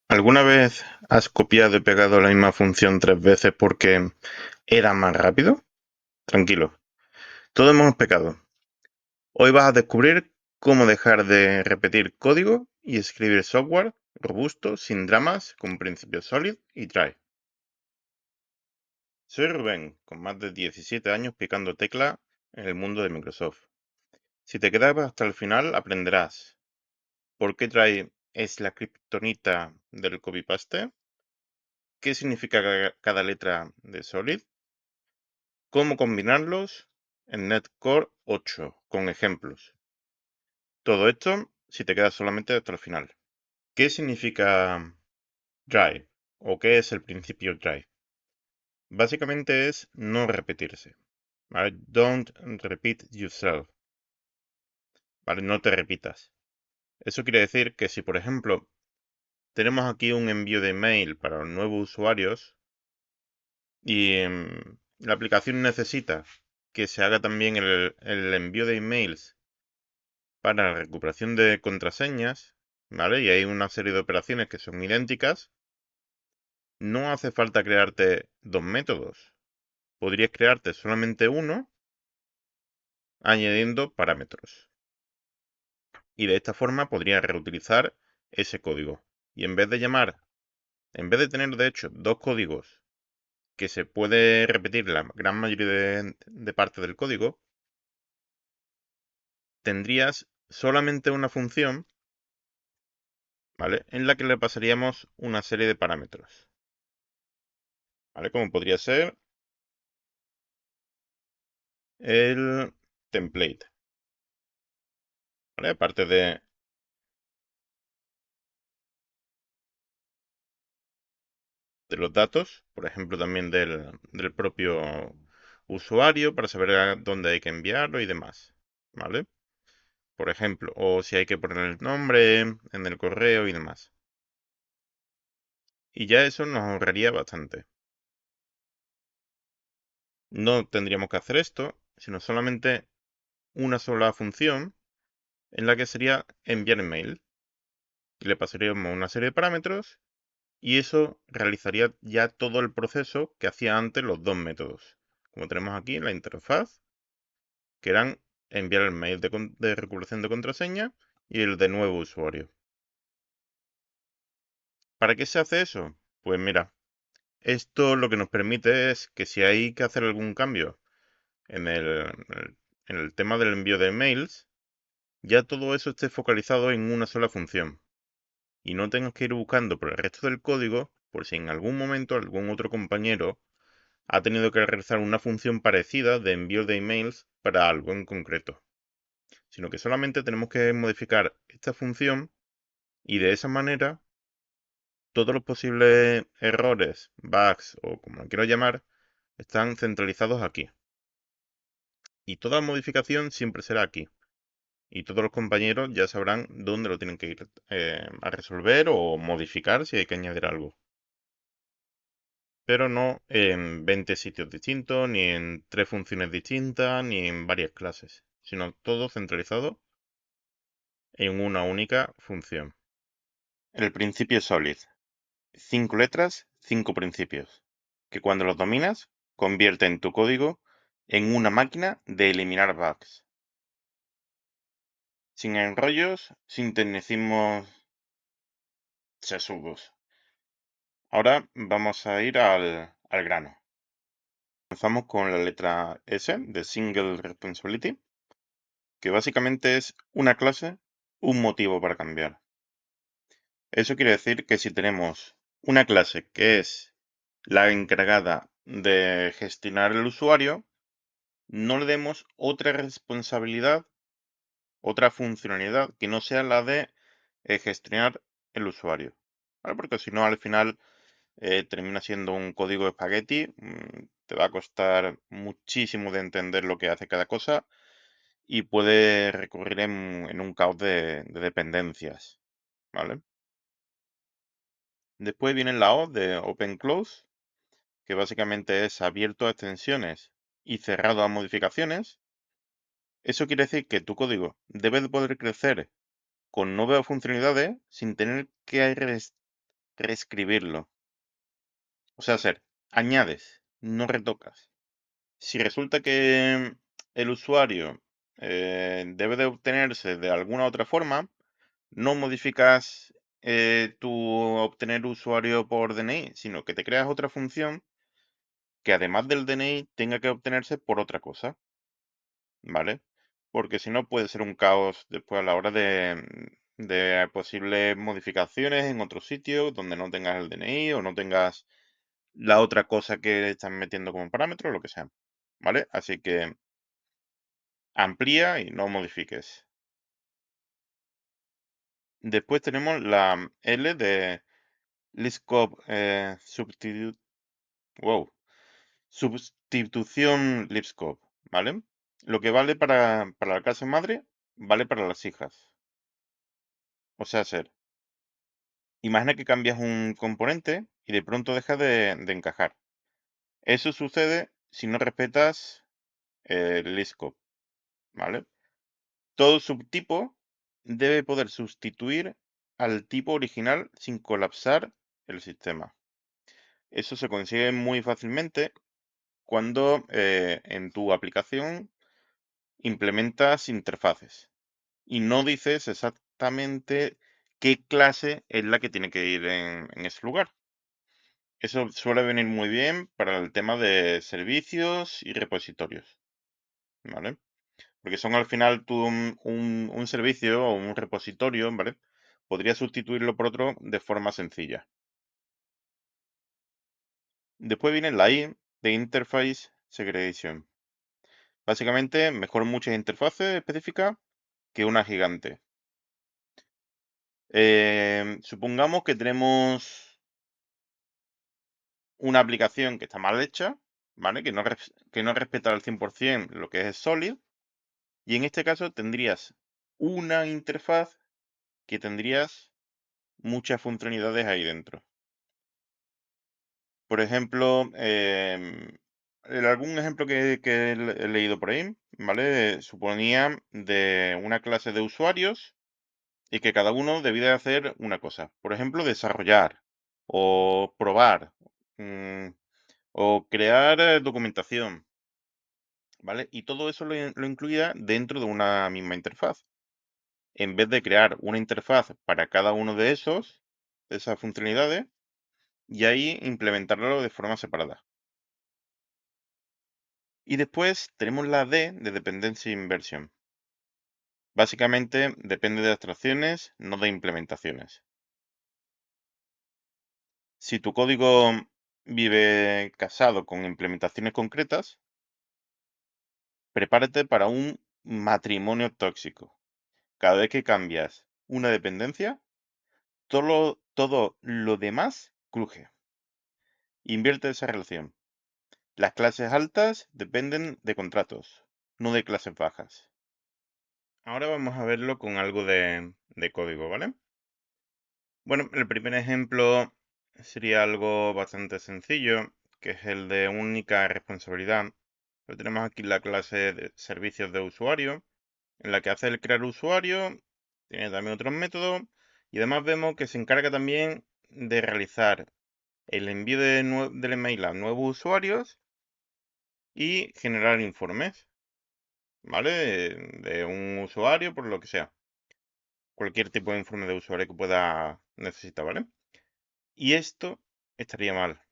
¿Alguna vez has copiado y pegado la misma función 3 veces porque era más rápido? Tranquilo, todos hemos pecado. Hoy vas a descubrir cómo dejar de repetir código y escribir software robusto, sin dramas, con principios solid y try. Soy Rubén, con más de 17 años picando tecla en el mundo de Microsoft. Si te quedas hasta el final, aprenderás por qué try es la kriptonita del copy-paste, qué significa cada letra de solid, cómo combinarlos en NetCore 8 con ejemplos. Todo esto si te quedas solamente hasta el final. ¿Qué significa dry? ¿O qué es el principio dry? Básicamente es no repetirse. ¿Vale? Don't repeat yourself. ¿Vale? No te repitas. Eso quiere decir que si, por ejemplo, tenemos aquí un envío de email para los nuevos usuarios y la aplicación necesita que se haga también el envío de emails para la recuperación de contraseñas, ¿vale? Y hay una serie de operaciones que son idénticas. No hace falta crearte dos métodos. Podrías crearte solamente uno añadiendo parámetros. Y de esta forma podrías reutilizar ese código. Y en vez de tener de hecho dos códigos que se puede repetir la gran mayoría de parte del código, tendrías solamente una función, ¿vale? En la que le pasaríamos una serie de parámetros, ¿vale? Como podría ser el template, ¿vale? Aparte de los datos, por ejemplo, también del propio usuario para saber a dónde hay que enviarlo y demás, ¿vale? Por ejemplo, o si hay que poner el nombre en el correo y demás. Y ya eso nos ahorraría bastante. No tendríamos que hacer esto, sino solamente una sola función en la que sería enviar email. Y le pasaríamos una serie de parámetros y eso realizaría ya todo el proceso que hacía antes los dos métodos. Como tenemos aquí en la interfaz, que eran enviar el mail de recuperación de contraseña y el de nuevo usuario. ¿Para qué se hace eso? Pues mira, esto lo que nos permite es que si hay que hacer algún cambio en el tema del envío de mails, ya todo eso esté focalizado en una sola función y no tengas que ir buscando por el resto del código por si en algún momento algún otro compañero ha tenido que realizar una función parecida de envío de emails para algo en concreto, sino que solamente tenemos que modificar esta función y de esa manera todos los posibles errores, bugs o como lo quiero llamar, están centralizados aquí. Y toda modificación siempre será aquí. Y todos los compañeros ya sabrán dónde lo tienen que ir a resolver o modificar si hay que añadir algo. Pero no en 20 sitios distintos, ni en 3 funciones distintas, ni en varias clases, sino todo centralizado en una única función. El principio SOLID. 5 letras, 5 principios, que cuando los dominas, convierten tu código en una máquina de eliminar bugs. Sin enrollos, sin tecnicismos sesudos. Ahora vamos a ir al grano. Comenzamos con la letra S de Single Responsibility, que básicamente es una clase, un motivo para cambiar. Eso quiere decir que si tenemos una clase que es la encargada de gestionar el usuario, no le demos otra responsabilidad, otra funcionalidad que no sea la de gestionar el usuario. ¿Vale? Porque si no, al final termina siendo un código espagueti, te va a costar muchísimo de entender lo que hace cada cosa y puede recurrir en un caos de dependencias, ¿vale? Después viene la O de Open Close, que básicamente es abierto a extensiones y cerrado a modificaciones, eso quiere decir que tu código debe de poder crecer con nuevas funcionalidades sin tener que reescribirlo. O sea, añades, no retocas. Si resulta que el usuario debe de obtenerse de alguna otra forma, no modificas tu obtener usuario por DNI, sino que te creas otra función que además del DNI tenga que obtenerse por otra cosa, ¿vale? Porque si no puede ser un caos después a la hora de posibles modificaciones en otro sitio donde no tengas el DNI o no tengas la otra cosa que están metiendo como parámetro, lo que sea, ¿vale? Así que amplía y no modifiques. Después tenemos la L de Lisp-Scope wow, Substitución Lisp-Scope, ¿vale? Lo que vale para la clase madre, vale para las hijas. O sea, imagina que cambias un componente y de pronto deja de encajar. Eso sucede si no respetas el Lisp-Scope, ¿vale? Todo subtipo debe poder sustituir al tipo original sin colapsar el sistema. Eso se consigue muy fácilmente cuando en tu aplicación implementas interfaces y no dices exactamente qué clase es la que tiene que ir en ese lugar. Eso suele venir muy bien para el tema de servicios y repositorios, ¿vale? Porque son al final un servicio o un repositorio, ¿vale? Podría sustituirlo por otro de forma sencilla. Después viene la I de Interface Segregation. Básicamente, mejor muchas interfaces específicas que una gigante. Supongamos que tenemos una aplicación que está mal hecha, ¿vale? Que no respeta al 100% lo que es Solid. Y en este caso tendrías una interfaz que tendrías muchas funcionalidades ahí dentro. Por ejemplo, algún ejemplo que he leído por ahí, ¿vale? Suponía de una clase de usuarios y que cada uno debía de hacer una cosa. Por ejemplo, desarrollar o probar mm, o crear documentación, ¿vale? Y todo eso lo incluía dentro de una misma interfaz. En vez de crear una interfaz para cada uno de esas funcionalidades, y ahí implementarlo de forma separada. Y después tenemos la D de Dependency Inversion. Básicamente depende de abstracciones, no de implementaciones. Si tu código vive casado con implementaciones concretas, prepárate para un matrimonio tóxico. Cada vez que cambias una dependencia, todo lo demás cruje. Invierte esa relación. Las clases altas dependen de contratos, no de clases bajas. Ahora vamos a verlo con algo de código, ¿vale? Bueno, el primer ejemplo sería algo bastante sencillo, que es el de única responsabilidad. Lo tenemos aquí la clase de servicios de usuario, en la que hace el crear usuario, tiene también otros métodos, y además vemos que se encarga también de realizar el envío del email a nuevos usuarios y generar informes, ¿vale? De un usuario, por lo que sea. Cualquier tipo de informe de usuario que pueda necesitar, ¿vale? Y esto estaría mal,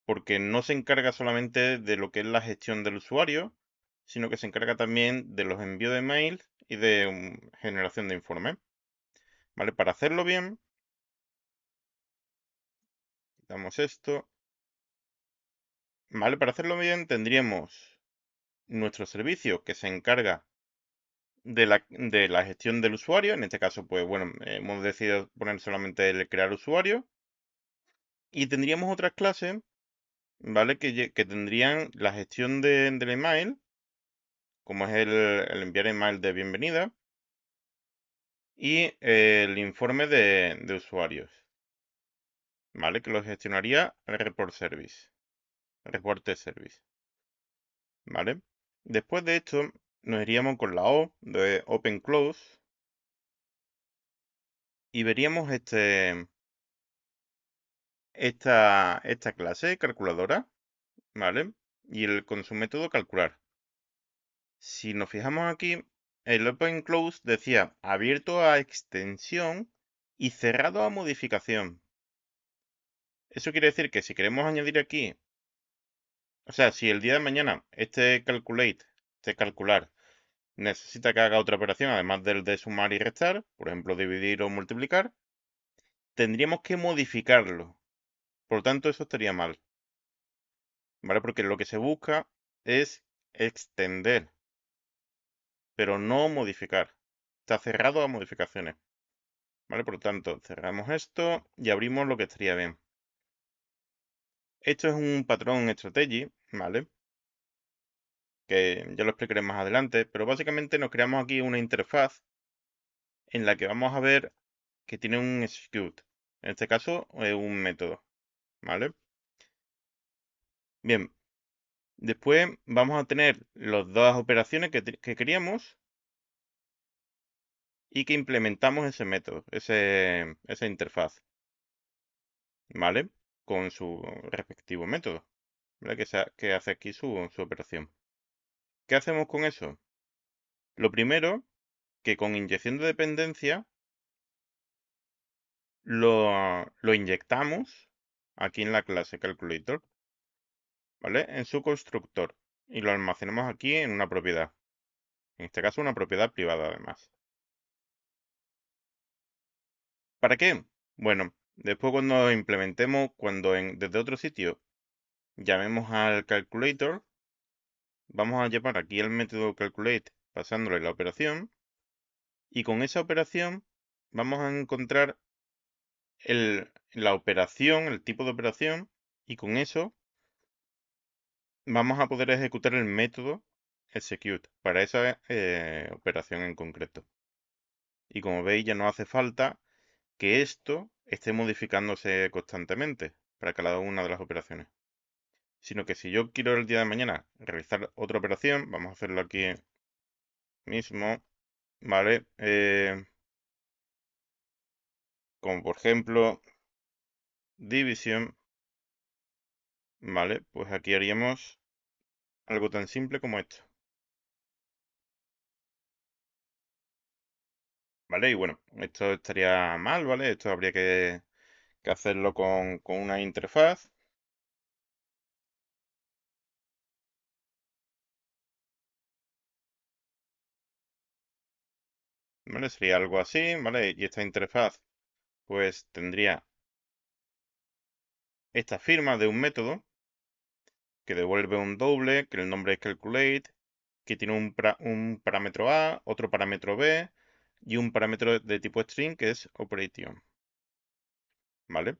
porque no se encarga solamente de lo que es la gestión del usuario, sino que se encarga también de los envíos de mail y de generación de informes. ¿Vale? Para hacerlo bien, damos esto. ¿Vale? Para hacerlo bien tendríamos nuestro servicio que se encarga de la gestión del usuario. En este caso, pues bueno, hemos decidido poner solamente el crear usuario. Y tendríamos otras clases, ¿vale? Que tendrían la gestión del email, como es el enviar email de bienvenida, y el informe de usuarios. ¿vale? Que lo gestionaría el reporte service, ¿vale? Después de esto, nos iríamos con la O de Open Close y veríamos esta clase calculadora, ¿vale? Y con su método calcular. Si nos fijamos aquí, el Open Close decía abierto a extensión y cerrado a modificación. Eso quiere decir que si queremos añadir aquí, o sea, si el día de mañana este calcular, necesita que haga otra operación, además del de sumar y restar, por ejemplo, dividir o multiplicar, tendríamos que modificarlo. Por lo tanto, eso estaría mal, ¿vale? Porque lo que se busca es extender, pero no modificar. Está cerrado a modificaciones, ¿vale? Por lo tanto, cerramos esto y abrimos lo que estaría bien. Esto es un patrón strategy, ¿vale? Que ya lo explicaré más adelante, pero básicamente nos creamos aquí una interfaz en la que vamos a ver que tiene un execute. En este caso, es un método, ¿vale? Bien, después vamos a tener las dos operaciones que queríamos y que implementamos ese método, esa interfaz, ¿vale? Con su respectivo método, ¿vale? Que hace aquí su operación. ¿Qué hacemos con eso? Lo primero, que con inyección de dependencia lo inyectamos aquí en la clase calculator, ¿vale? En su constructor y lo almacenamos aquí en una propiedad. En este caso, una propiedad privada además. ¿Para qué? Bueno, después cuando implementemos, desde otro sitio llamemos al calculator, vamos a llamar aquí al método calculate pasándole la operación y con esa operación vamos a encontrar la operación, el tipo de operación y con eso vamos a poder ejecutar el método execute para esa operación en concreto. Y como veis ya no hace falta que esto esté modificándose constantemente para cada una de las operaciones. Sino que si yo quiero el día de mañana realizar otra operación, vamos a hacerlo aquí mismo, ¿vale? Como por ejemplo, división, ¿vale? Pues aquí haríamos algo tan simple como esto, ¿vale? Y bueno, esto estaría mal, ¿vale? Esto habría que hacerlo con una interfaz. ¿Vale? Sería algo así, ¿vale? Y esta interfaz pues tendría esta firma de un método que devuelve un doble, que el nombre es calculate, que tiene un parámetro A, otro parámetro B y un parámetro de tipo string que es operation, ¿vale?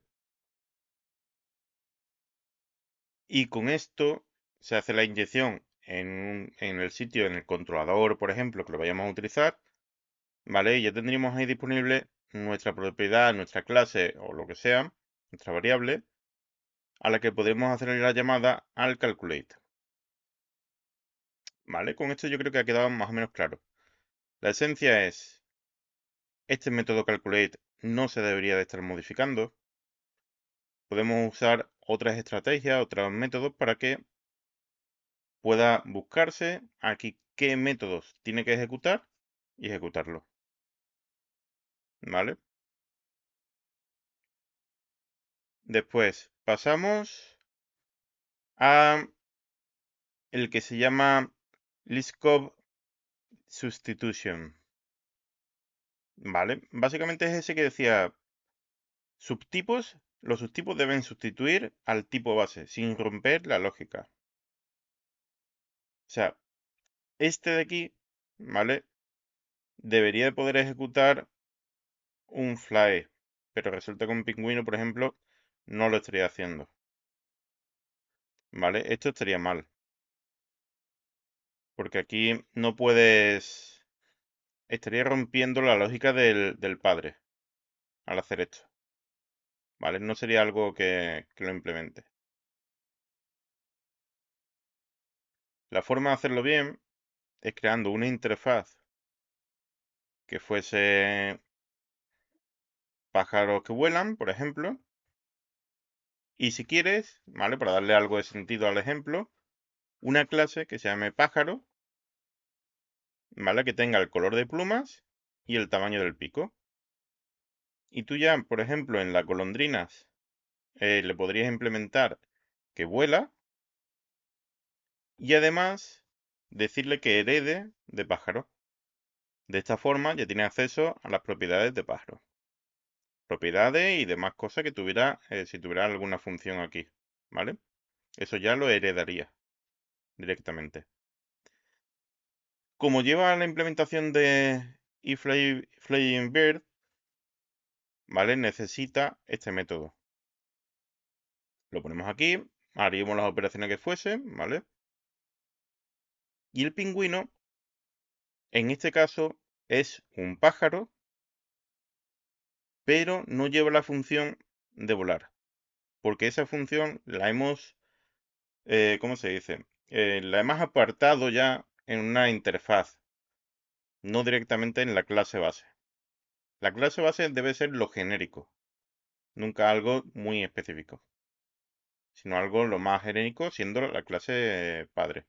Y con esto se hace la inyección en el sitio, en el controlador, por ejemplo, que lo vayamos a utilizar, ¿vale? Y ya tendríamos ahí disponible nuestra propiedad, nuestra clase o lo que sea, nuestra variable, a la que podemos hacer la llamada al calculate, ¿vale? Con esto yo creo que ha quedado más o menos claro. La esencia es, este método calculate no se debería de estar modificando. Podemos usar otras estrategias, otros métodos para que pueda buscarse aquí qué métodos tiene que ejecutar y ejecutarlo, ¿vale? Después pasamos a el que se llama Liskov Substitution, ¿vale? Básicamente es ese que decía los subtipos deben sustituir al tipo base sin romper la lógica. O sea, este de aquí, ¿vale? Debería de poder ejecutar un fly, pero resulta que un pingüino, por ejemplo, no lo estaría haciendo, ¿vale? Esto estaría mal, porque aquí no puedes, estaría rompiendo la lógica del padre al hacer esto, ¿vale? No sería algo que lo implemente. La forma de hacerlo bien es creando una interfaz que fuese pájaros que vuelan, por ejemplo. Y si quieres, ¿vale? Para darle algo de sentido al ejemplo, una clase que se llame pájaro, ¿vale? Que tenga el color de plumas y el tamaño del pico. Y tú ya, por ejemplo, en las golondrinas le podrías implementar que vuela y además decirle que herede de pájaro. De esta forma ya tiene acceso a las propiedades de pájaro. Propiedades y demás cosas que tuviera, si tuviera alguna función aquí, ¿vale? Eso ya lo heredaría directamente. Como lleva la implementación de eFlying Bird, ¿vale? Necesita este método. Lo ponemos aquí, haríamos las operaciones que fuesen, ¿vale? Y el pingüino, en este caso, es un pájaro, pero no lleva la función de volar, porque esa función la hemos, ¿cómo se dice? La hemos apartado ya en una interfaz, no directamente en la clase base. La clase base debe ser lo genérico, nunca algo muy específico, sino algo lo más genérico siendo la clase padre.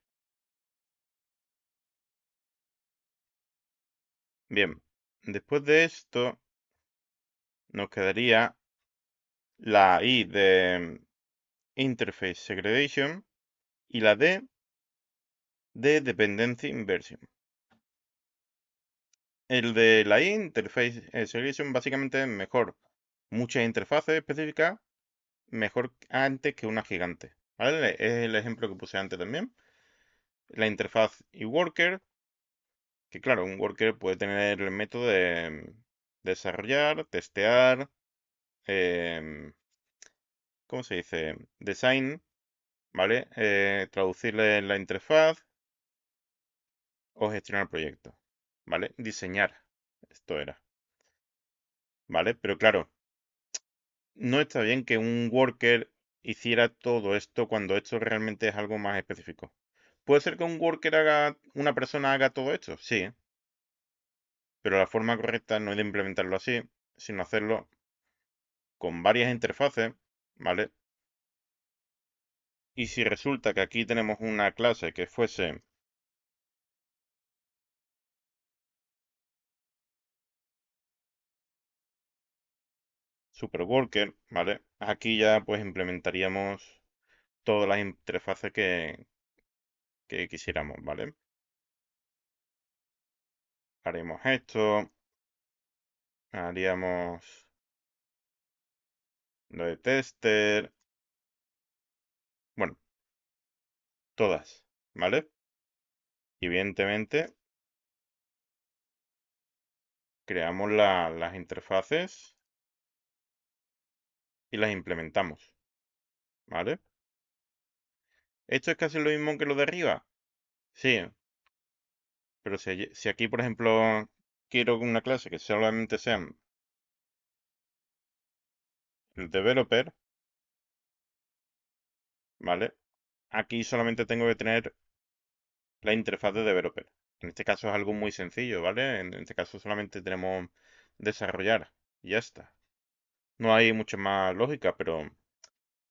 Bien, después de esto nos quedaría la I de Interface Segregation y la D de Dependency Inversion. El de la Interface Segregation básicamente es mejor muchas interfaces específicas, mejor antes que una gigante. ¿Vale? Es el ejemplo que puse antes también. La interfaz y worker, que claro, un worker puede tener el método de desarrollar, testear, ¿cómo se dice? Design, ¿vale? Traducirle la interfaz o gestionar proyectos, ¿vale? Diseñar, esto era, ¿vale? Pero claro, no está bien que un worker hiciera todo esto cuando esto realmente es algo más específico. ¿Puede ser que un worker haga, una persona haga todo esto? Sí, pero la forma correcta no es de implementarlo así, sino hacerlo con varias interfaces, ¿vale? Y si resulta que aquí tenemos una clase que fuese superworker, ¿vale? Aquí ya pues implementaríamos todas las interfaces que quisiéramos, ¿vale? Haremos esto, haríamos lo de tester, bueno, todas, ¿vale? Y evidentemente creamos las interfaces y las implementamos, ¿vale? ¿Esto es casi lo mismo que lo de arriba? Sí, pero si aquí, por ejemplo, quiero una clase que solamente sean el developer, ¿vale? Aquí solamente tengo que tener la interfaz de developer. En este caso es algo muy sencillo, ¿vale? En este caso solamente tenemos desarrollar y ya está. No hay mucha más lógica, pero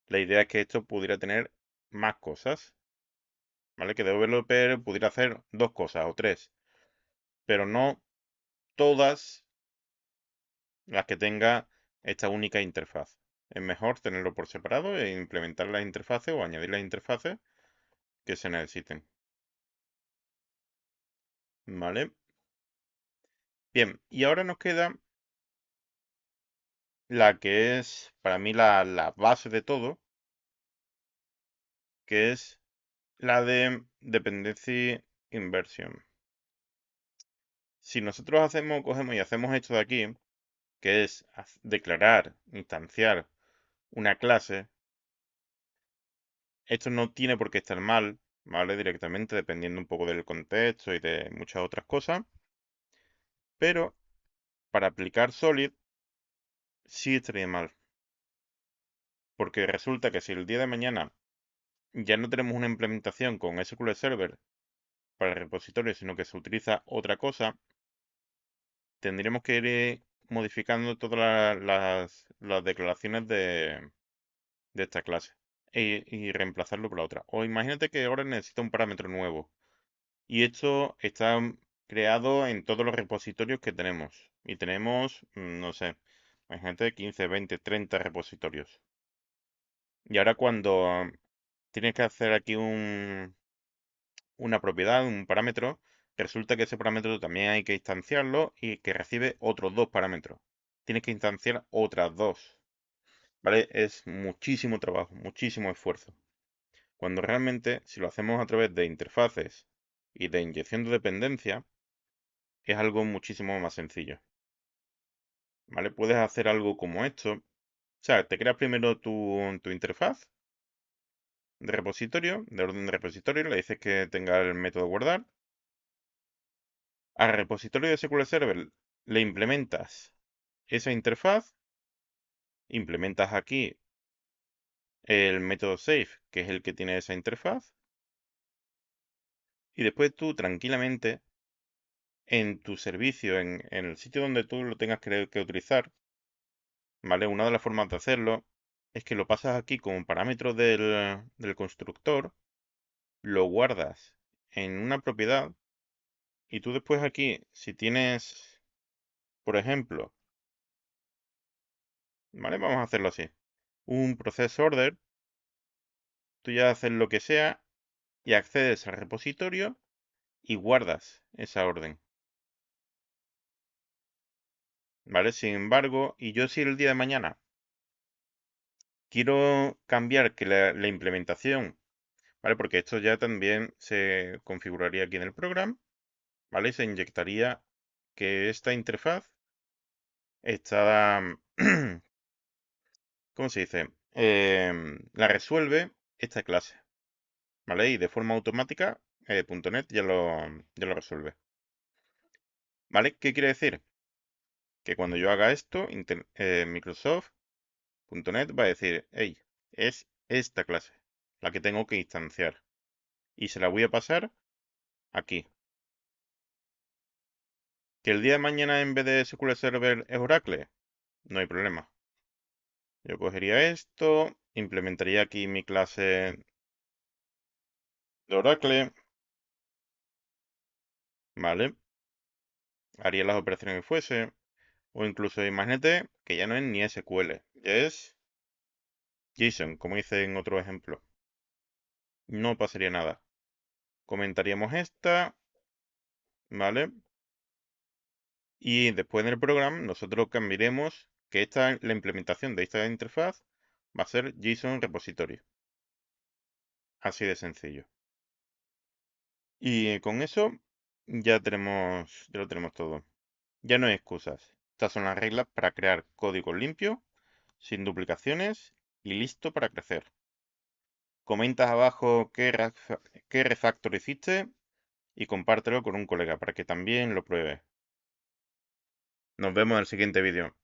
la idea es que esto pudiera tener más cosas, ¿vale? Que developer pudiera hacer dos cosas o tres, pero no todas las que tenga esta única interfaz. Es mejor tenerlo por separado e implementar las interfaces o añadir las interfaces que se necesiten. ¿Vale? Bien, y ahora nos queda la que es para mí la base de todo, que es la de Dependency Inversion. Si nosotros cogemos y hacemos esto de aquí, que es declarar, instanciar una clase, esto no tiene por qué estar mal, ¿vale? Directamente, dependiendo un poco del contexto y de muchas otras cosas, pero para aplicar Solid sí estaría mal. Porque resulta que si el día de mañana ya no tenemos una implementación con SQL Server para el repositorio, sino que se utiliza otra cosa, tendríamos que ir modificando todas las declaraciones de esta clase y reemplazarlo por la otra. O imagínate que ahora necesita un parámetro nuevo y esto está creado en todos los repositorios que tenemos. Y tenemos, no sé, imagínate 15, 20, 30 repositorios. Y ahora cuando tienes que hacer aquí una propiedad, un parámetro, resulta que ese parámetro también hay que instanciarlo y que recibe otros dos parámetros. Tienes que instanciar otras dos, ¿vale? Es muchísimo trabajo, muchísimo esfuerzo. Cuando realmente, si lo hacemos a través de interfaces y de inyección de dependencia, es algo muchísimo más sencillo, ¿vale? Puedes hacer algo como esto. O sea, te creas primero tu interfaz de repositorio, de orden de repositorio, le dices que tenga el método guardar. Al repositorio de SQL Server le implementas esa interfaz, implementas aquí el método save, que es el que tiene esa interfaz, y después tú tranquilamente en tu servicio, en el sitio donde tú lo tengas que utilizar, ¿vale? Una de las formas de hacerlo es que lo pasas aquí como parámetro del constructor, lo guardas en una propiedad y tú después aquí, si tienes, por ejemplo, ¿vale? Vamos a hacerlo así. Un process order, tú ya haces lo que sea y accedes al repositorio y guardas esa orden, ¿vale? Sin embargo, y yo si el día de mañana quiero cambiar que la implementación, ¿vale? Porque esto ya también se configuraría aquí en el programa, ¿vale? Se inyectaría que esta interfaz está, ¿cómo se dice? La resuelve esta clase, ¿vale? Y de forma automática, .NET ya lo resuelve, ¿vale? ¿Qué quiere decir? Que cuando yo haga esto, Microsoft.NET va a decir, hey, es esta clase la que tengo que instanciar y se la voy a pasar aquí. Que el día de mañana en vez de SQL Server es Oracle, no hay problema. Yo cogería esto, implementaría aquí mi clase de Oracle, ¿vale? Haría las operaciones que fuese, o incluso imagínate que ya no es ni SQL, ya es JSON, como hice en otro ejemplo. No pasaría nada. Comentaríamos esta, ¿vale? Y después en el programa nosotros cambiaremos que la implementación de esta interfaz va a ser JSON repositorio. Así de sencillo. Y con eso ya lo tenemos todo. Ya no hay excusas. Estas son las reglas para crear código limpio, sin duplicaciones y listo para crecer. Comentas abajo qué refactor hiciste y compártelo con un colega para que también lo pruebe. Nos vemos en el siguiente vídeo.